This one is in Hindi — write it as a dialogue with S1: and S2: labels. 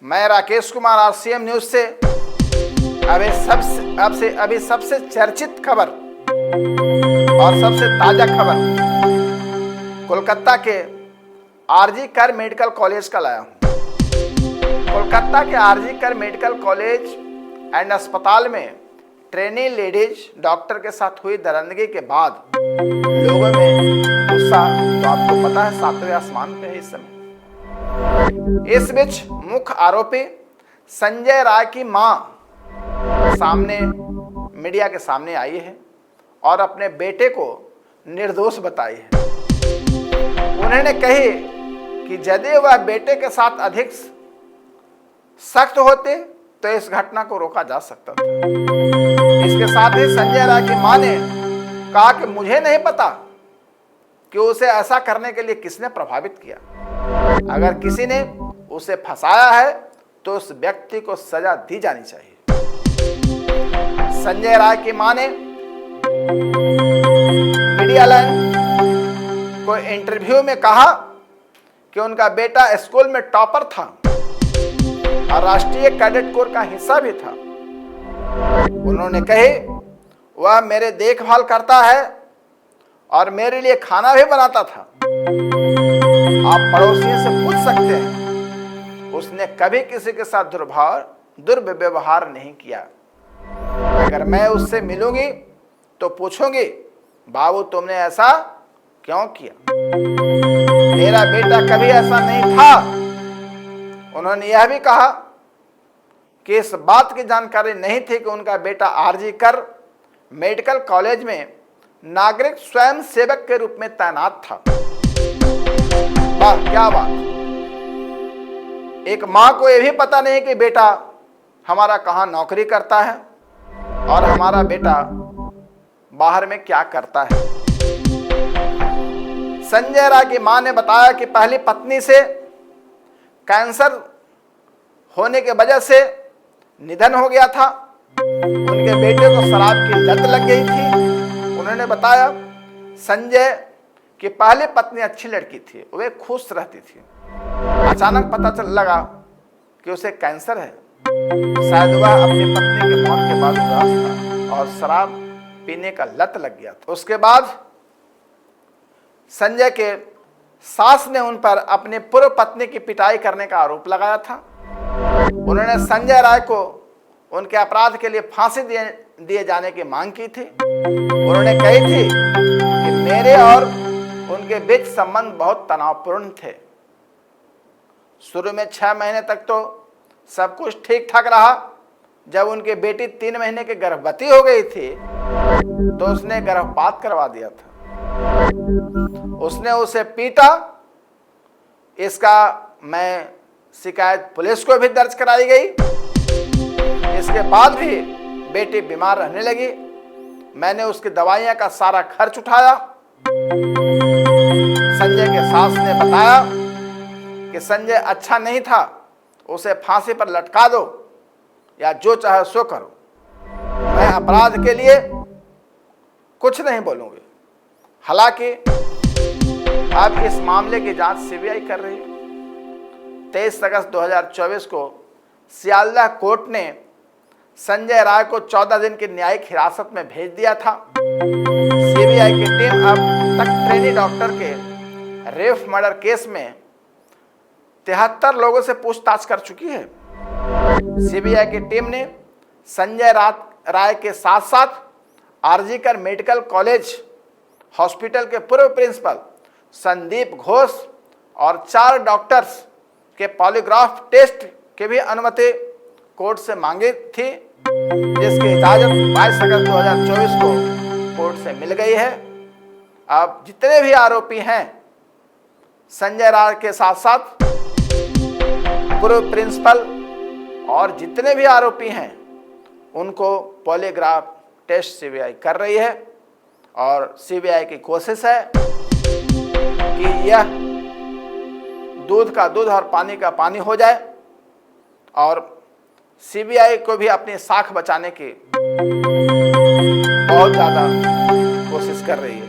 S1: मैं राकेश कुमार आरसीएम न्यूज से अभी सबसे चर्चित खबर और सबसे ताजा खबर कोलकाता के आरजी कर मेडिकल कॉलेज का लाया हूं। कोलकाता के आरजी कर मेडिकल कॉलेज एंड अस्पताल में ट्रेनी लेडीज डॉक्टर के साथ हुई दरिंदगी के बाद लोगों में गुस्सा तो आपको पता है सातवें आसमान पे है इस समय। इस बीच मुख्य आरोपी संजय राय की मां मीडिया के सामने आई है और अपने बेटे को निर्दोष बताई है। उन्होंने कही कि यदि वह बेटे के साथ अधिक सख्त होते तो इस घटना को रोका जा सकता था। इसके साथ ही संजय राय की मां ने कहा कि मुझे नहीं पता कि उसे ऐसा करने के लिए किसने प्रभावित किया। अगर किसी ने उसे फंसाया है तो उस व्यक्ति को सजा दी जानी चाहिए। संजय राय की मां ने मीडिया लाइन को इंटरव्यू में कहा कि उनका बेटा स्कूल में टॉपर था और राष्ट्रीय कैडेट कोर का हिस्सा भी था। उन्होंने कहे वह मेरे देखभाल करता है और मेरे लिए खाना भी बनाता था। आप पड़ोसियों से पूछ सकते हैं, उसने कभी किसी के साथ दुर्व्यवहार नहीं किया। अगर मैं उससे मिलूंगी तो पूछूंगी, बाबू तुमने ऐसा क्यों किया? मेरा बेटा कभी ऐसा नहीं था। उन्होंने यह भी कहा कि इस बात की जानकारी नहीं थी कि उनका बेटा आरजी कर मेडिकल कॉलेज में नागरिक स्वयं सेवक के रूप में तैनात था। वाह क्या बात! एक मां को यह भी पता नहीं कि बेटा हमारा कहां नौकरी करता है और हमारा बेटा बाहर में क्या करता है। संजय राय की मां ने बताया कि पहली पत्नी से कैंसर होने के वजह से निधन हो गया था। उनके बेटे को शराब की लत लग गई थी। उन्होंने बताया संजय की पहली पत्नी अच्छी लड़की थी, वे खुश रहती थी। अचानक पता लगा कि उसे कैंसर है। शायद वह अपनी पत्नी की मौत के बाद उदास था और शराब पीने का लत लग गया था। उसके बाद संजय के सास ने उन पर अपनी पूर्व पत्नी की पिटाई करने का आरोप लगाया था। उन्होंने संजय राय को उनके अपराध के लिए फांसी दिए जाने की मांग की थी। उन्होंने कही थी कि मेरे और उनके बीच संबंध बहुत तनावपूर्ण थे। शुरू में 6 महीने तक तो सब कुछ ठीक ठाक रहा। जब उनकी बेटी 3 महीने की गर्भवती हो गई थी तो उसने गर्भपात करवा दिया था। उसने उसे पीटा। इसका मैं शिकायत पुलिस को भी दर्ज कराई गई। इसके बाद भी बेटी बीमार रहने लगी। मैंने उसकी दवाइयां का सारा खर्च उठाया। संजय के सास ने बताया कि संजय अच्छा नहीं था, उसे फांसी पर लटका दो या जो चाहे सो करो। मैं अपराध के लिए कुछ नहीं बोलूंगी। हालांकि अब इस मामले की जांच सीबीआई कर रही है। 23 अगस्त 2024 को सियालदह कोर्ट ने संजय राय को 14 दिन की न्यायिक हिरासत में भेज दिया था। सीबीआई की टीम अब तक ट्रेनी डॉक्टर के रेप मर्डर केस में 73 लोगों से पूछताछ कर चुकी है। सीबीआई की टीम ने संजय राय के साथ साथ आरजी कर मेडिकल कॉलेज हॉस्पिटल के पूर्व प्रिंसिपल संदीप घोष और 4 डॉक्टर्स के पॉलीग्राफ टेस्ट की भी अनुमति कोर्ट से मांगी थी, जिसकी इजाजत 22 अगस्त 2024 को कोर्ट से मिल गई है। अब जितने भी आरोपी हैं संजय राय के साथ साथ पूर्व प्रिंसिपल और जितने भी आरोपी हैं उनको पॉलीग्राफ टेस्ट सीबीआई कर रही है और सीबीआई की कोशिश है कि यह दूध का दूध और पानी का पानी हो जाए और सीबीआई को भी अपनी साख बचाने की बहुत ज्यादा कोशिश कर रही है।